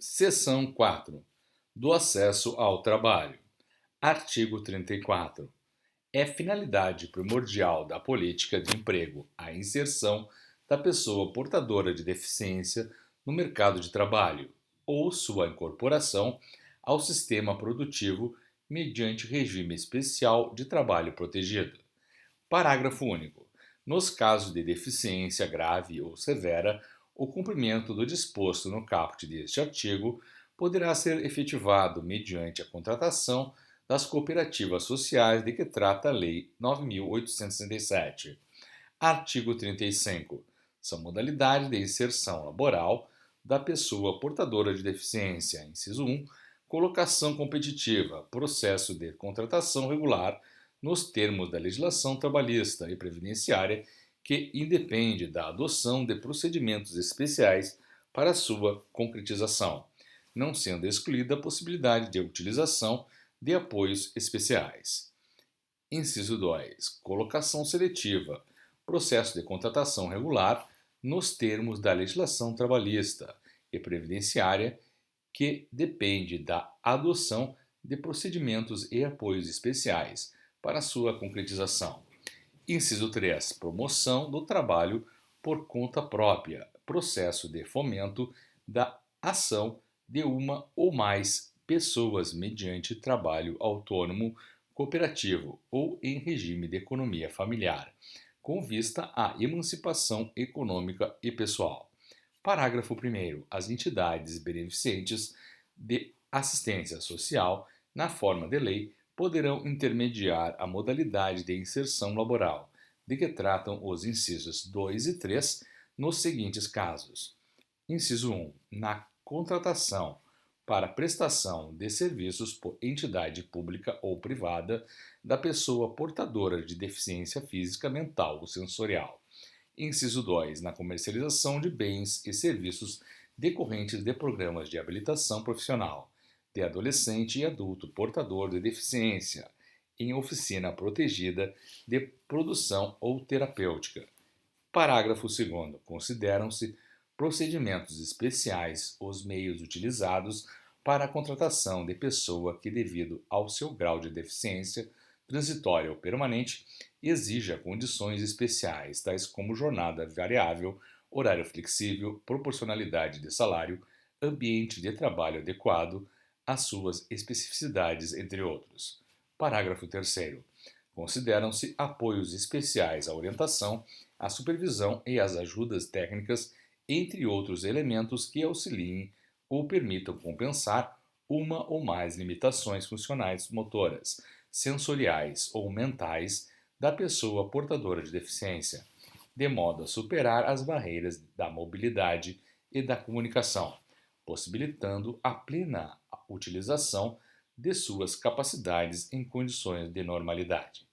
Seção 4. Do acesso ao trabalho. Artigo 34. É finalidade primordial da política de emprego a inserção da pessoa portadora de deficiência no mercado de trabalho ou sua incorporação ao sistema produtivo mediante regime especial de trabalho protegido. Parágrafo único. Nos casos de deficiência grave ou severa, o cumprimento do disposto no caput deste artigo poderá ser efetivado mediante a contratação das cooperativas sociais de que trata a Lei 9.867. Artigo 35. São modalidades de inserção laboral da pessoa portadora de deficiência. Inciso 1. Colocação competitiva, processo de contratação regular nos termos da legislação trabalhista e previdenciária que independe da adoção de procedimentos especiais para sua concretização, não sendo excluída a possibilidade de utilização de apoios especiais. Inciso 2. Colocação seletiva, processo de contratação regular nos termos da legislação trabalhista e previdenciária que depende da adoção de procedimentos e apoios especiais para sua concretização. Inciso 3. Promoção do trabalho por conta própria, processo de fomento da ação de uma ou mais pessoas mediante trabalho autônomo, cooperativo ou em regime de economia familiar, com vista à emancipação econômica e pessoal. Parágrafo 1º. As entidades beneficentes de assistência social, na forma de lei, poderão intermediar a modalidade de inserção laboral, de que tratam os incisos 2 e 3, nos seguintes casos. Inciso 1. Na contratação para prestação de serviços por entidade pública ou privada da pessoa portadora de deficiência física, mental ou sensorial. Inciso 2. Na comercialização de bens e serviços decorrentes de programas de habilitação profissional de adolescente e adulto portador de deficiência, em oficina protegida de produção ou terapêutica. Parágrafo 2º. Consideram-se procedimentos especiais os meios utilizados para a contratação de pessoa que, devido ao seu grau de deficiência, transitória ou permanente, exija condições especiais, tais como jornada variável, horário flexível, proporcionalidade de salário, ambiente de trabalho adequado às suas especificidades, entre outros. Parágrafo 3º. Consideram-se apoios especiais à orientação, à supervisão e às ajudas técnicas, entre outros elementos que auxiliem ou permitam compensar uma ou mais limitações funcionais motoras, sensoriais ou mentais da pessoa portadora de deficiência, de modo a superar as barreiras da mobilidade e da comunicação, possibilitando a plena utilização de suas capacidades em condições de normalidade.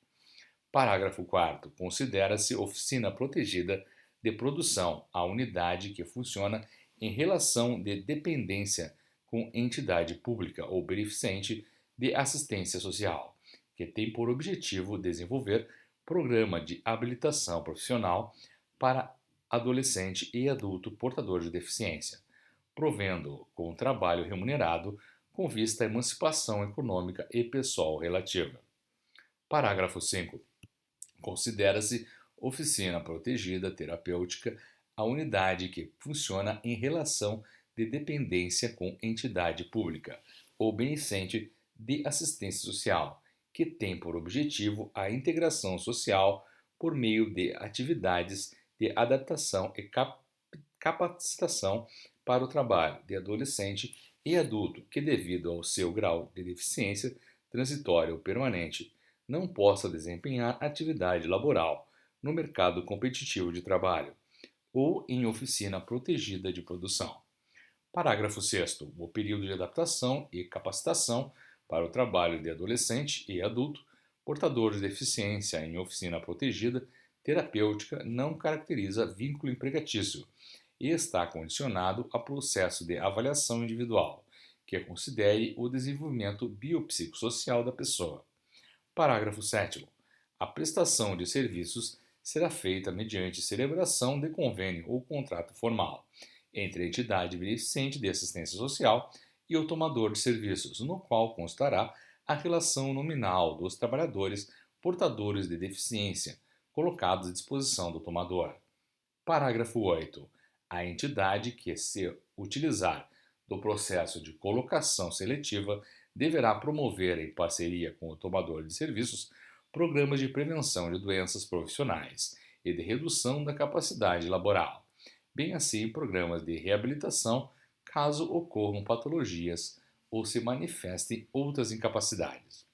Parágrafo 4º. Considera-se oficina protegida de produção a unidade que funciona em relação de dependência com entidade pública ou beneficente de assistência social, que tem por objetivo desenvolver programa de habilitação profissional para adolescente e adulto portador de deficiência, provendo com trabalho remunerado com vista à emancipação econômica e pessoal relativa. Parágrafo 5º. Considera-se oficina protegida terapêutica a unidade que funciona em relação de dependência com entidade pública ou beneficente de assistência social, que tem por objetivo a integração social por meio de atividades de adaptação e capacitação para o trabalho de adolescente e adulto que, devido ao seu grau de deficiência transitória ou permanente, não possa desempenhar atividade laboral no mercado competitivo de trabalho ou em oficina protegida de produção. Parágrafo 6º. O período de adaptação e capacitação para o trabalho de adolescente e adulto portador de deficiência em oficina protegida terapêutica não caracteriza vínculo empregatício e está condicionado a processo de avaliação individual, que considere o desenvolvimento biopsicossocial da pessoa. Parágrafo 7º. A prestação de serviços será feita mediante celebração de convênio ou contrato formal, entre a entidade beneficente de assistência social e o tomador de serviços, no qual constará a relação nominal dos trabalhadores portadores de deficiência colocados à disposição do tomador. Parágrafo 8. A entidade que se utilizar do processo de colocação seletiva deverá promover, em parceria com o tomador de serviços, programas de prevenção de doenças profissionais e de redução da capacidade laboral, bem assim programas de reabilitação caso ocorram patologias ou se manifestem outras incapacidades.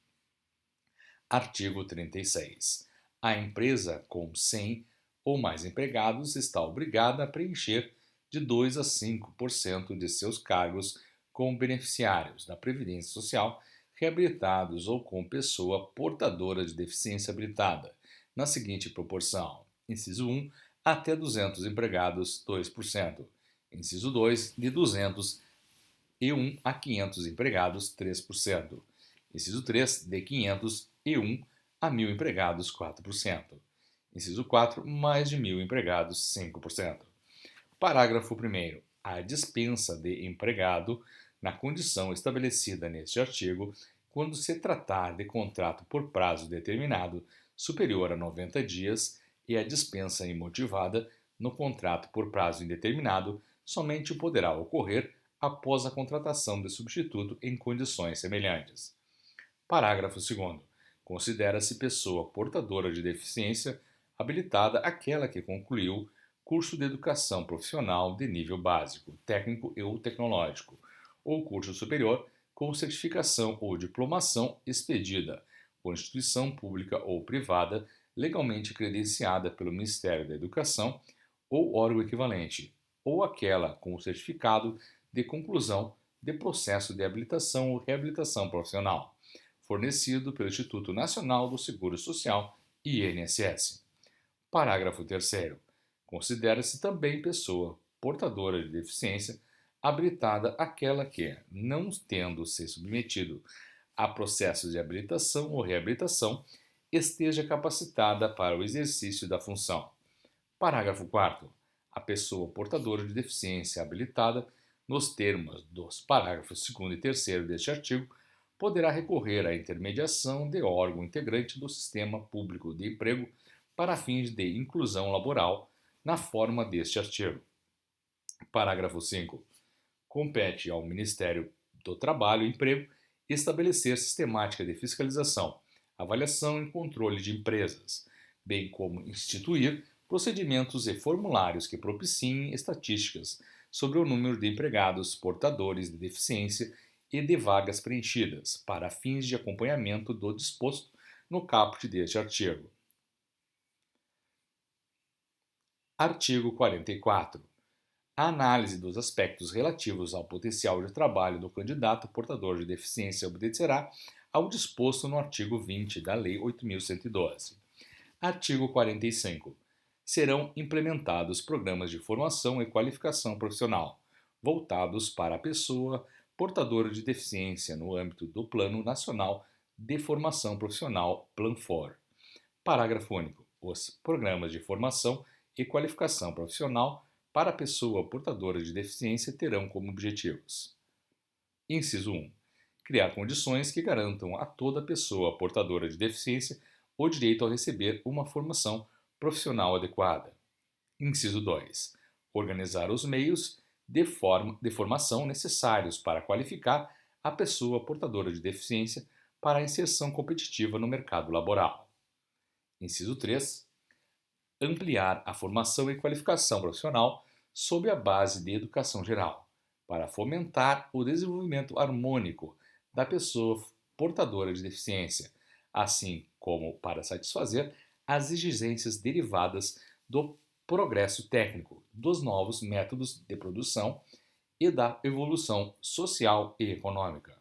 Artigo 36. A empresa com 100 ou mais empregados está obrigada a preencher de 2 a 5% de seus cargos com beneficiários da Previdência Social reabilitados ou com pessoa portadora de deficiência habilitada, na seguinte proporção: inciso 1, até 200 empregados, 2%. Inciso 2, de 201 a 500 empregados, 3%. Inciso 3, de 501 a 1.000 empregados, 4%. Inciso 4, mais de 1.000 empregados, 5%. Parágrafo 1º. A dispensa de empregado, na condição estabelecida neste artigo, quando se tratar de contrato por prazo determinado superior a 90 dias, e a dispensa imotivada no contrato por prazo indeterminado somente poderá ocorrer após a contratação de substituto em condições semelhantes. Parágrafo 2º. Considera-se pessoa portadora de deficiência habilitada aquela que concluiu curso de educação profissional de nível básico, técnico ou tecnológico, ou curso superior com certificação ou diplomação expedida por instituição pública ou privada legalmente credenciada pelo Ministério da Educação ou órgão equivalente, ou aquela com o certificado de conclusão de processo de habilitação ou reabilitação profissional, fornecido pelo Instituto Nacional do Seguro Social, INSS. Parágrafo 3º. Considera-se também pessoa portadora de deficiência habilitada aquela que, não tendo se submetido a processos de habilitação ou reabilitação, esteja capacitada para o exercício da função. Parágrafo 4º. A pessoa portadora de deficiência habilitada, nos termos dos parágrafos 2º e 3º deste artigo, poderá recorrer à intermediação de órgão integrante do Sistema Público de Emprego para fins de inclusão laboral, na forma deste artigo. Parágrafo 5º. Compete ao Ministério do Trabalho e Emprego estabelecer sistemática de fiscalização, avaliação e controle de empresas, bem como instituir procedimentos e formulários que propiciem estatísticas sobre o número de empregados portadores de deficiência e de vagas preenchidas, para fins de acompanhamento do disposto no caput deste artigo. Artigo 44. A análise dos aspectos relativos ao potencial de trabalho do candidato portador de deficiência obedecerá ao disposto no artigo 20 da Lei 8.112. Artigo 45. Serão implementados programas de formação e qualificação profissional, voltados para a pessoa portadora de deficiência no âmbito do Plano Nacional de Formação Profissional Planfor. Parágrafo único. Os programas de formação e qualificação profissional para a pessoa portadora de deficiência terão como objetivos: inciso 1. Criar condições que garantam a toda pessoa portadora de deficiência o direito a receber uma formação profissional adequada. Inciso 2. Organizar os meios de formação necessários para qualificar a pessoa portadora de deficiência para a inserção competitiva no mercado laboral. Inciso 3. Ampliar a formação e qualificação profissional sob a base de educação geral, para fomentar o desenvolvimento harmônico da pessoa portadora de deficiência, assim como para satisfazer as exigências derivadas do progresso técnico, dos novos métodos de produção e da evolução social e econômica.